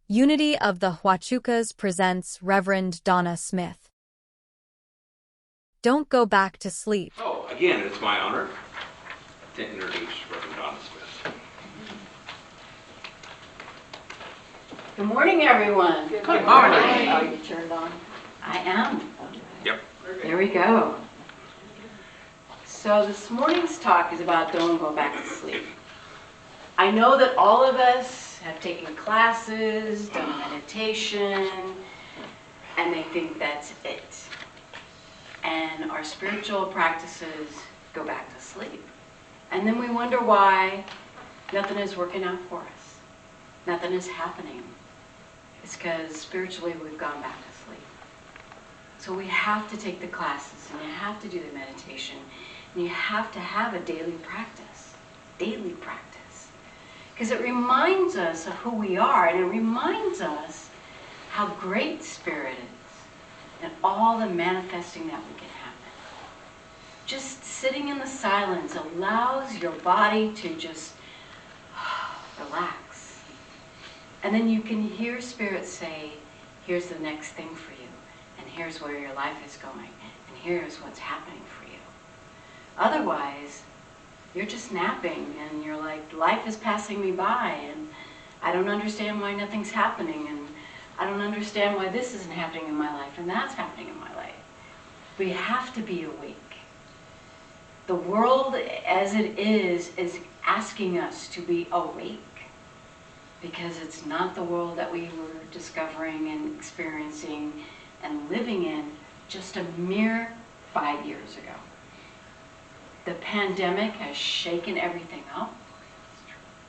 Unity of the Huachucas presents Reverend Donna Smith. Don't go back to sleep. Oh, again, it's my honor to introduce Reverend Donna Smith. Good morning, everyone. Good morning. Are you turned on? I am. Yep. There we go. So this morning's talk is about don't go back to sleep. I know that all of us have taken classes, done meditation, and they think that's it. And our spiritual practices go back to sleep. And then we wonder why nothing is working out for us. Nothing is happening. It's because spiritually we've gone back to sleep. So we have to take the classes, and you have to do the meditation, and you have to have a daily practice. Because it reminds us of who we are, and it reminds us how great Spirit is, and all the manifesting that we can happen. Just sitting in the silence allows your body to just relax. And then you can hear Spirit say, here's the next thing for you, and here's where your life is going, and here's what's happening for you. Otherwise, you're just napping, and you're like, life is passing me by, and I don't understand why nothing's happening, and I don't understand why this isn't happening in my life, and that's happening in my life. We have to be awake. The world as it is asking us to be awake, because it's not the world that we were discovering and experiencing and living in just a mere 5 years ago. The pandemic has shaken everything up.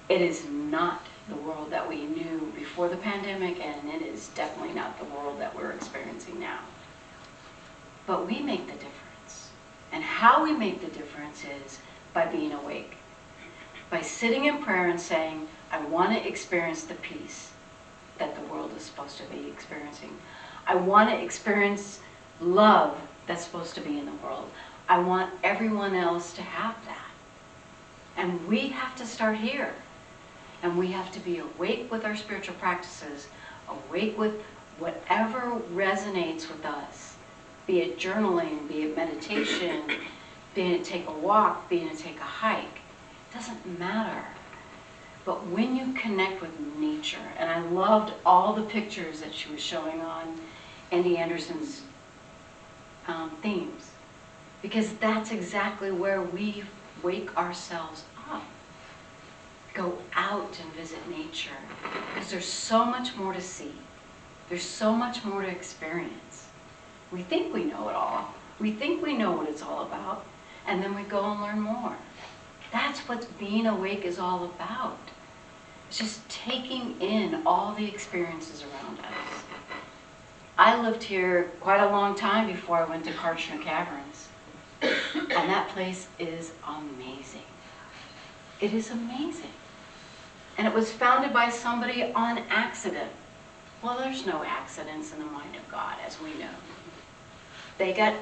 It is not the world that we knew before the pandemic, and it is definitely not the world that we're experiencing now. But we make the difference. And how we make the difference is by being awake. By sitting in prayer and saying, I want to experience the peace that the world is supposed to be experiencing. I want to experience love that's supposed to be in the world. I want everyone else to have that. And we have to start here. And we have to be awake with our spiritual practices, awake with whatever resonates with us, be it journaling, be it meditation, be it take a walk, be it take a hike. It doesn't matter. But when you connect with nature, and I loved all the pictures that she was showing on Andy Anderson's themes, because that's exactly where we wake ourselves up. Go out and visit nature, because there's so much more to see. There's so much more to experience. We think we know it all. We think we know what it's all about, and then we go and learn more. That's what being awake is all about. It's just taking in all the experiences around us. I lived here quite a long time before I went to Karchner Caverns. And that place is amazing. It is amazing. And it was founded by somebody on accident. Well, there's no accidents in the mind of God, as we know. They got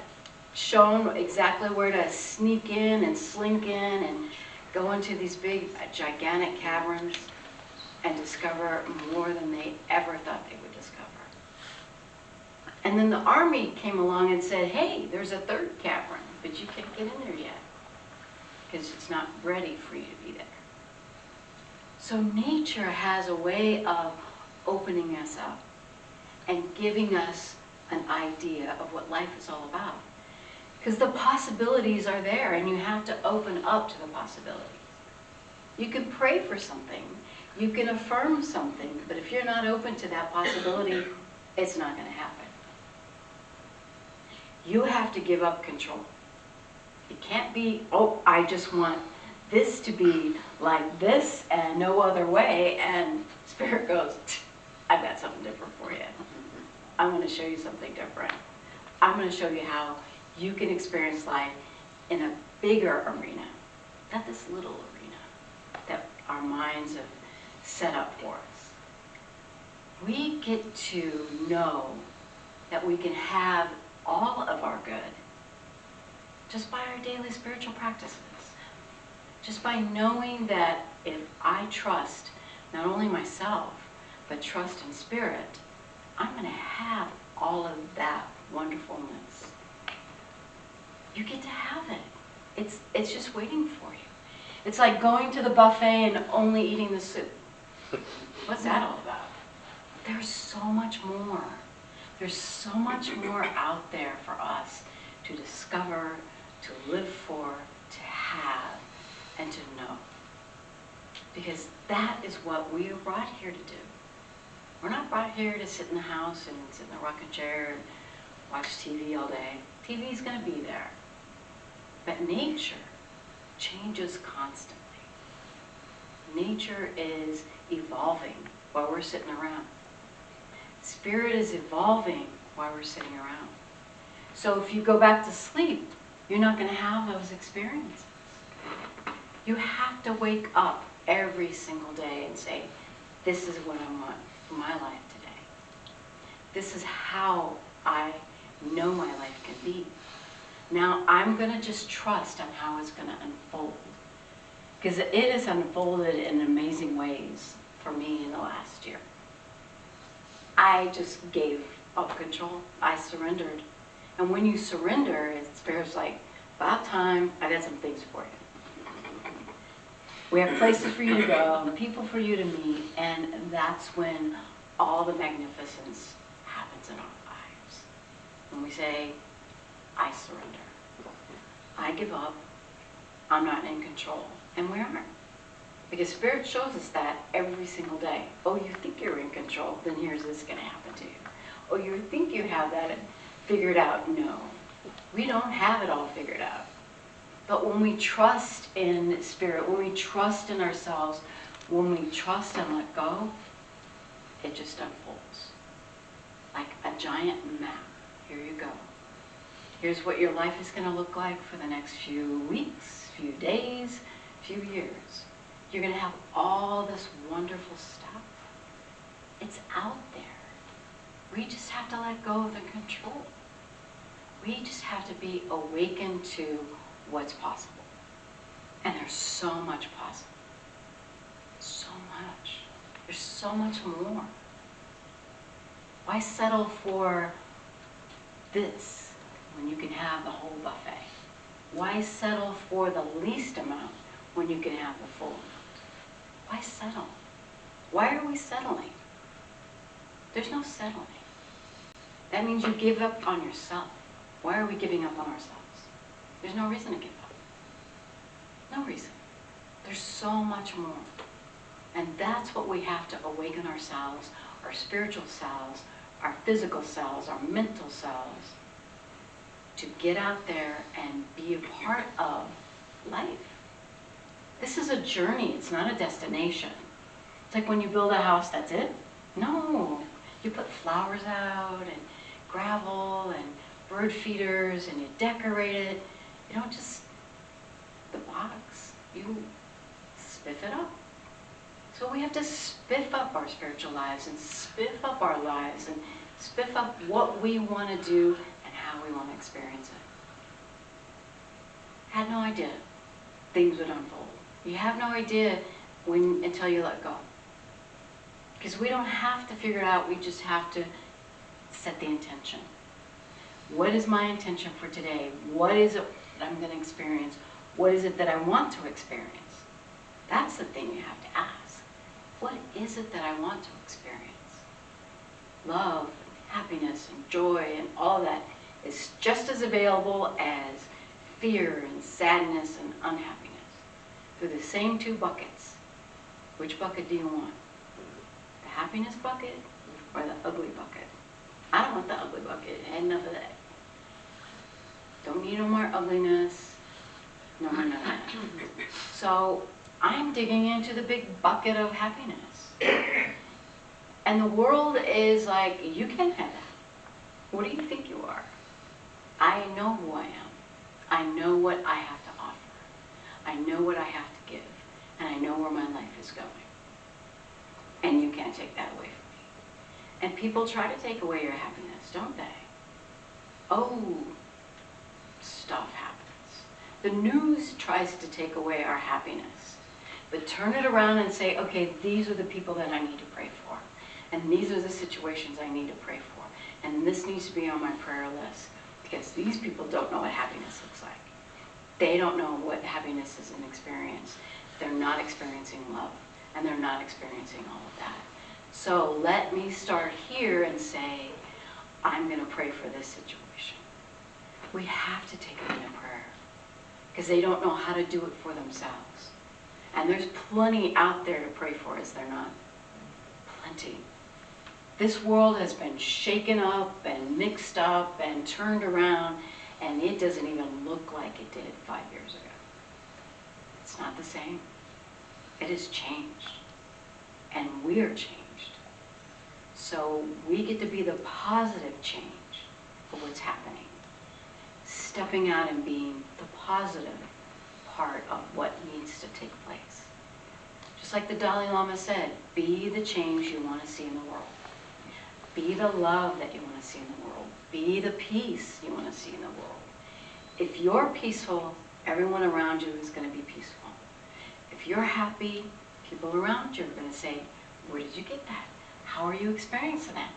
shown exactly where to sneak in and slink in and go into these big, gigantic caverns and discover more than they ever thought they would discover. And then the army came along and said, hey, there's a third cavern, but you can't get in there yet because it's not ready for you to be there. So nature has a way of opening us up and giving us an idea of what life is all about. Because the possibilities are there, and you have to open up to the possibilities. You can pray for something, you can affirm something, but if you're not open to that possibility, it's not going to happen. You have to give up control. It can't be, oh, I just want this to be like this and no other way, and Spirit goes, I've got something different for you. I'm going to show you something different. I'm going to show you how you can experience life in a bigger arena, not this little arena that our minds have set up for us. We get to know that we can have all of our good just by our daily spiritual practices. Just by knowing that if I trust not only myself, but trust in Spirit, I'm going to have all of that wonderfulness. You get to have it. It's just waiting for you. It's like going to the buffet and only eating the soup. What's that all about? There's so much more. There's so much more out there for us to discover, to live for, to have, and to know. Because that is what we are brought here to do. We're not brought here to sit in the house and sit in the rocking chair and watch TV all day. TV is going to be there. But nature changes constantly. Nature is evolving while we're sitting around. Spirit is evolving while we're sitting around. So if you go back to sleep, you're not going to have those experiences. You have to wake up every single day and say, this is what I want for my life today. This is how I know my life can be. Now I'm going to just trust on how it's going to unfold. Because it has unfolded in amazing ways for me in the last year. I just gave up control. I surrendered. And when you surrender, Spirit's like, about time, I got some things for you. We have places for you to go, and people for you to meet, and that's when all the magnificence happens in our lives. When we say, I surrender. I give up. I'm not in control. And we aren't. Because Spirit shows us that every single day. Oh, you think you're in control, then here's this going to happen to you. Oh, you think you have that figured out. No. We don't have it all figured out. But when we trust in Spirit, when we trust in ourselves, when we trust and let go, it just unfolds. Like a giant map. Here you go. Here's what your life is going to look like for the next few weeks, few days, few years. You're going to have all this wonderful stuff. It's out there. We just have to let go of the control. We just have to be awakened to what's possible. And there's so much possible. So much. There's so much more. Why settle for this when you can have the whole buffet? Why settle for the least amount when you can have the full amount? Why settle? Why are we settling? There's no settling. That means you give up on yourself. Why are we giving up on ourselves? There's no reason to give up. No reason. There's so much more. And that's what we have to awaken ourselves, our spiritual selves, our physical selves, our mental selves, to get out there and be a part of life. This is a journey, it's not a destination. It's like when you build a house, that's it? No. You put flowers out and gravel and bird feeders and you decorate it. You don't just, the box, you spiff it up. So we have to spiff up our spiritual lives and spiff up our lives and spiff up what we want to do and how we want to experience it. Had no idea things would unfold. You have no idea until you let go. Because we don't have to figure it out, we just have to set the intention. What is my intention for today? What is it that I'm going to experience? What is it that I want to experience? That's the thing you have to ask. What is it that I want to experience? Love, happiness, and joy, and all that is just as available as fear and sadness and unhappiness. Through the same two buckets. Which bucket do you want? The happiness bucket or the ugly bucket? I don't want the ugly bucket. Enough of that. Don't need no more ugliness. No more none of that. So I'm digging into the big bucket of happiness. And the world is like, you can't have that. What do you think you are? I know who I am. I know what I have to offer. I know what I have to give. And I know where my life is going. And you can't take that away from me. And people try to take away your happiness, don't they? Oh, stuff happens. The news tries to take away our happiness. But turn it around and say, okay, these are the people that I need to pray for. And these are the situations I need to pray for. And this needs to be on my prayer list, because these people don't know what happiness looks like. They don't know what happiness is an experience. They're not experiencing love, and they're not experiencing all of that. So let me start here and say, I'm going to pray for this situation. We have to take them into prayer, because they don't know how to do it for themselves. And there's plenty out there to pray for, is there not? Plenty. This world has been shaken up and mixed up and turned around, and it doesn't even look like it did 5 years ago. It's not the same. It has changed, and we're changed. So we get to be the positive change of what's happening. Stepping out and being the positive part of what needs to take place. Just like the Dalai Lama said, be the change you want to see in the world. Be the love that you want to see in the world. Be the peace you want to see in the world. If you're peaceful, everyone around you is going to be peaceful. If you're happy, people around you are going to say, where did you get that? How are you experiencing that?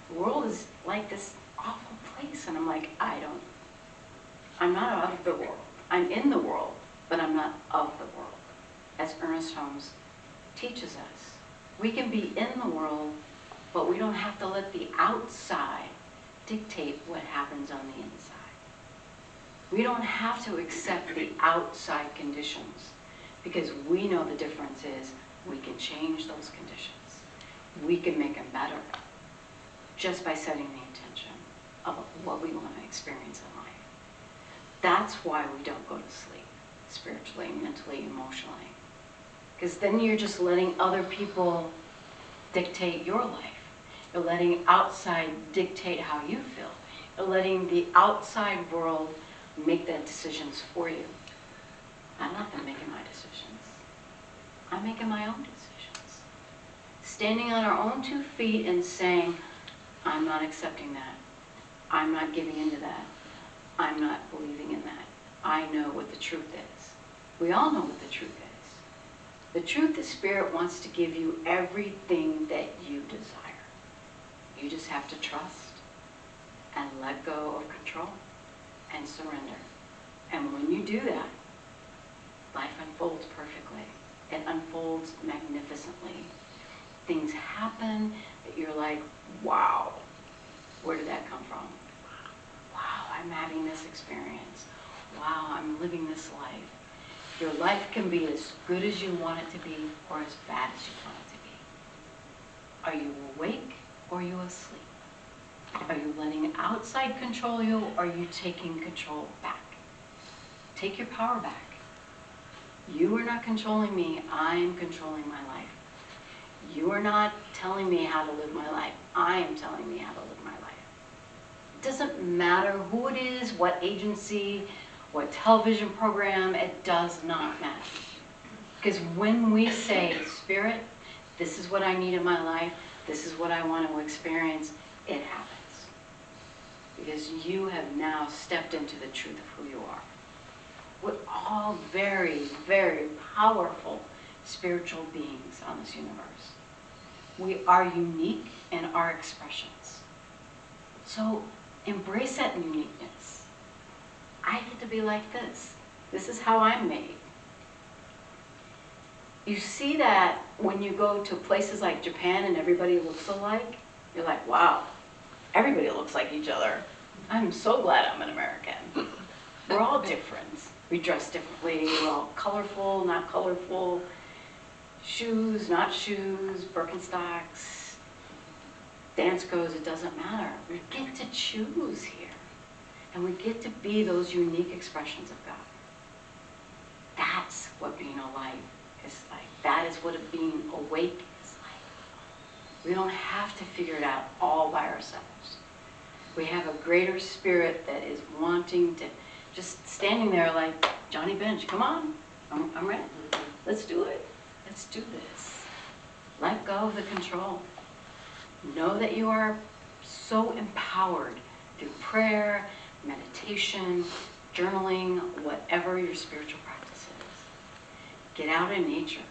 The world is like this awful place. And I'm like, I'm not of the world. I'm in the world, but I'm not of the world. As Ernest Holmes teaches us, we can be in the world, but we don't have to let the outside dictate what happens on the inside. We don't have to accept the outside conditions, because we know the difference is we can change those conditions. We can make them better just by setting the intention of what we want to experience in life. That's why we don't go to sleep, spiritually, mentally, emotionally. Because then you're just letting other people dictate your life. You're letting outside dictate how you feel. You're letting the outside world make the decisions for you. I'm not making my decisions. I'm making my own decisions. Standing on our own 2 feet and saying, I'm not accepting that. I'm not giving into that. I'm not believing in that. I know what the truth is. We all know what the truth is. The truth is Spirit wants to give you everything that you desire. You just have to trust and let go of control and surrender. And when you do that, life unfolds perfectly. It unfolds magnificently. Things happen that you're like, wow, where did that come from? Wow, I'm having this experience. Wow, I'm living this life. Your life can be as good as you want it to be, or as bad as you want it to be. Are you awake, or are you asleep? Are you letting outside control you, or are you taking control back? Take your power back. You are not controlling me, I am controlling my life. You are not telling me how to live my life, I am telling me how to live my life. It doesn't matter who it is, what agency, what television program, it does not matter. Because when we say, Spirit, this is what I need in my life, this is what I want to experience, it happens. Because you have now stepped into the truth of who you are. We're all very, very powerful spiritual beings on this universe. We are unique in our expressions. So embrace that uniqueness. I get to be like this. This is how I'm made. You see that when you go to places like Japan and everybody looks alike, you're like, wow, everybody looks like each other. I'm so glad I'm an American. We're all different. We dress differently. We're all colorful, not colorful. Shoes, not shoes, Birkenstocks, dance goes, it doesn't matter. We get to choose here. And we get to be those unique expressions of God. That's what being alive is like. That is what being awake is like. We don't have to figure it out all by ourselves. We have a greater spirit that is wanting to, just standing there like, Johnny Bench, come on, I'm ready. Let's do it. Let's do this. Let go of the control. Know that you are so empowered through prayer, meditation, journaling, whatever your spiritual practice is. Get out in nature.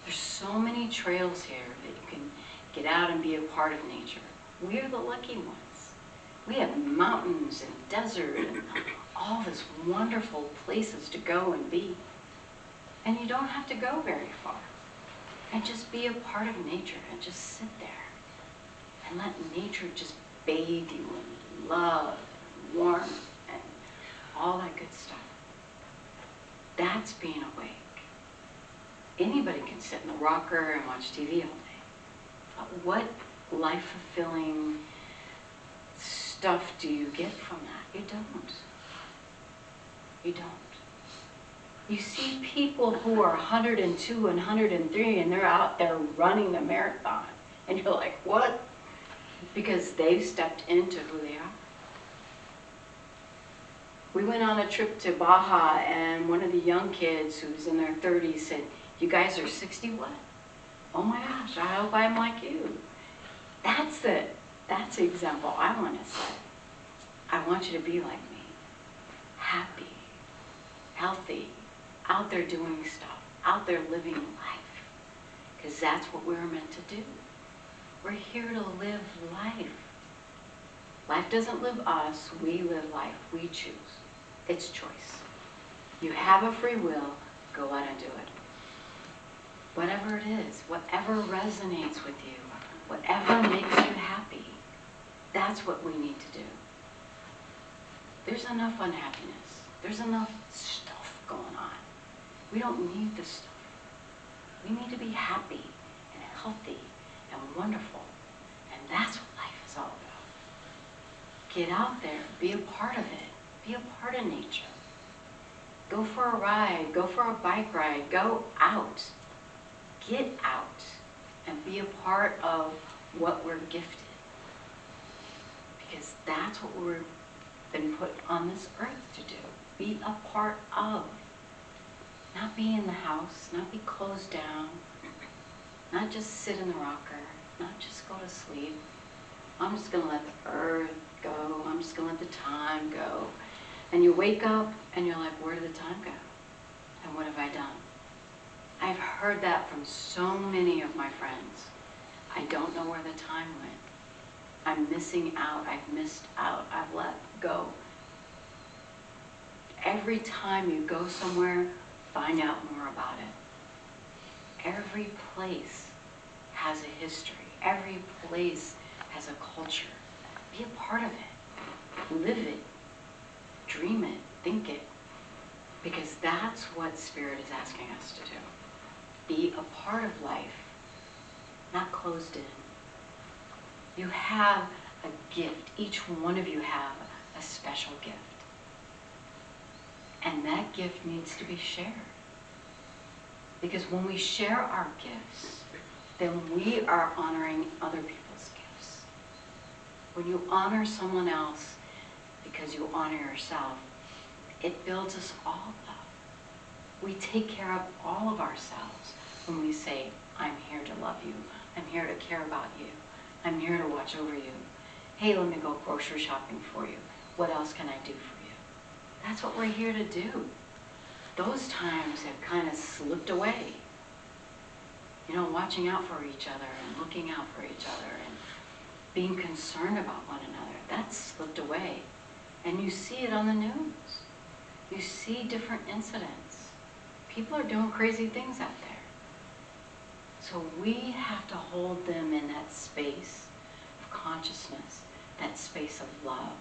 There's so many trails here that you can Get out and be a part of nature. We're the lucky ones. We have mountains and desert and all these wonderful places to go and be. And you don't have to go very far. And just be a part of nature and just sit there and let nature just bathe you in love and warmth and all that good stuff. That's being awake. Anybody can sit in the rocker and watch TV all day. But what life-fulfilling stuff do you get from that? You don't. You don't. You see people who are 102 and 103 and they're out there running the marathon. And you're like, what? Because they've stepped into who they are. We went on a trip to Baja and one of the young kids who's in their 30s said, you guys are 60 what? Oh my gosh, I hope I'm like you. That's it. That's the example I want to set. I want you to be like me. Happy, healthy, out there doing stuff, out there living life. Because that's what we're meant to do. We're here to live life. Life doesn't live us, we live life. We choose. It's choice. You have a free will, go out and do it. Whatever it is, whatever resonates with you, whatever makes you happy, that's what we need to do. There's enough unhappiness. There's enough stuff going on. We don't need this stuff. We need to be happy and healthy and wonderful. And that's what life is all about. Get out there, be a part of it. Be a part of nature. Go for a ride, go for a bike ride, go out. Get out and be a part of what we're gifted. Because that's what we've been put on this earth to do. Be a part of. Not be in the house, not be closed down, not just sit in the rocker, not just go to sleep. I'm just going to let the earth go. I'm just going to let the time go. And you wake up and you're like, where did the time go? And what have I done? I've heard that from so many of my friends. I don't know where the time went. I'm missing out. I've missed out. I've let go. Every time you go somewhere, find out more about it. Every place has a history. Every place has a culture. Be a part of it. Live it. Dream it. Think it. Because that's what Spirit is asking us to do. Be a part of life, not closed in. You have a gift. Each one of you have a special gift. And that gift needs to be shared. Because when we share our gifts, then we are honoring other people's gifts. When you honor someone else because you honor yourself, it builds us all up. We take care of all of ourselves when we say, I'm here to love you. I'm here to care about you. I'm here to watch over you. Hey, let me go grocery shopping for you. What else can I do for you? That's what we're here to do. Those times have kind of slipped away. You know, watching out for each other and looking out for each other and being concerned about one another. That's slipped away. And you see it on the news. You see different incidents. People are doing crazy things out there. So we have to hold them in that space of consciousness, that space of love.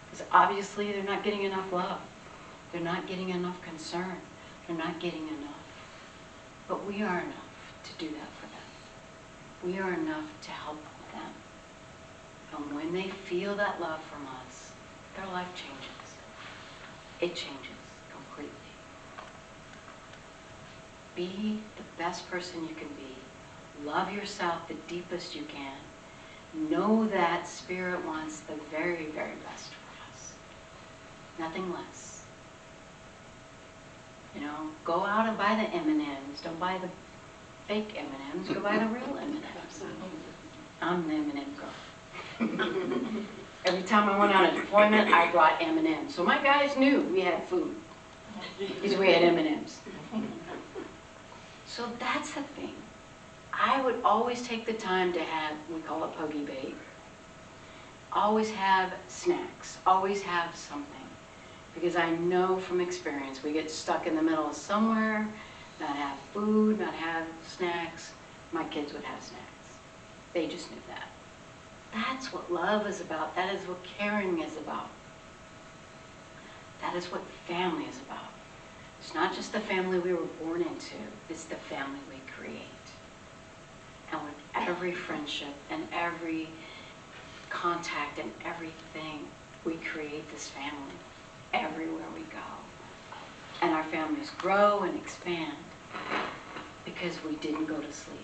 Because obviously they're not getting enough love. They're not getting enough concern. They're not getting enough. But we are enough to do that for them. We are enough to help them. And when they feel that love from us, their life changes. It changes completely. Be the best person you can be. Love yourself the deepest you can. Know that Spirit wants the very, very best for us. Nothing less. You know, go out and buy the M&Ms. Don't buy the fake M&Ms. Go buy the real M&Ms. I'm the M&M girl. Every time I went on a deployment, I brought M&Ms. So my guys knew we had food. Because we had M&Ms. So that's the thing. I would always take the time to have, we call it pogey bait, always have snacks, always have something. Because I know from experience, we get stuck in the middle of somewhere, not have food, not have snacks. My kids would have snacks. They just knew that. That's what love is about. That is what caring is about. That is what family is about. It's not just the family we were born into, it's the family we create. And with every friendship and every contact and everything, we create this family everywhere we go. And our families grow and expand because we didn't go to sleep.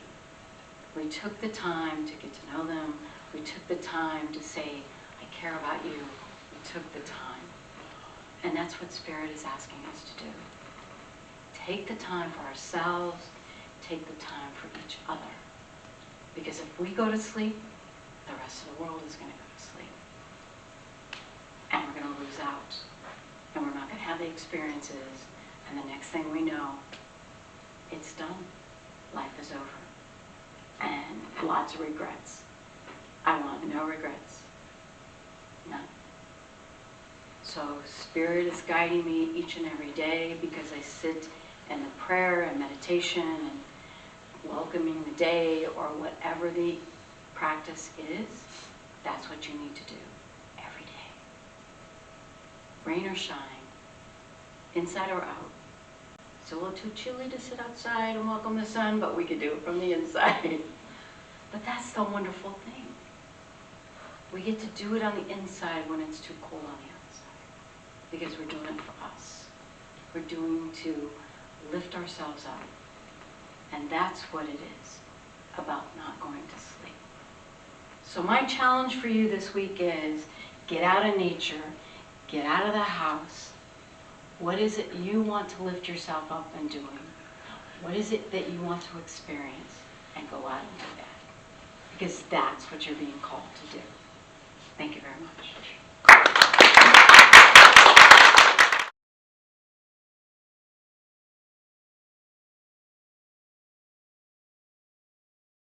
We took the time to get to know them. We took the time to say, I care about you. We took the time. And that's what Spirit is asking us to do. Take the time for ourselves. Take the time for each other. Because if we go to sleep, the rest of the world is going to go to sleep. And we're going to lose out. And we're not going to have the experiences. And the next thing we know, it's done. Life is over. And lots of regrets. I want no regrets. None. So Spirit is guiding me each and every day because I sit in the prayer and meditation and welcoming the day or whatever the practice is. That's what you need to do every day. Rain or shine, inside or out. It's a little too chilly to sit outside and welcome the sun, but we could do it from the inside. But that's the wonderful thing. We get to do it on the inside when it's too cold on the outside. Because we're doing it for us. We're doing to lift ourselves up. And that's what it is about not going to sleep. So my challenge for you this week is get out of nature, get out of the house. What is it you want to lift yourself up and doing? What is it that you want to experience? And go out and do that. Because that's what you're being called to do. Thank you very much.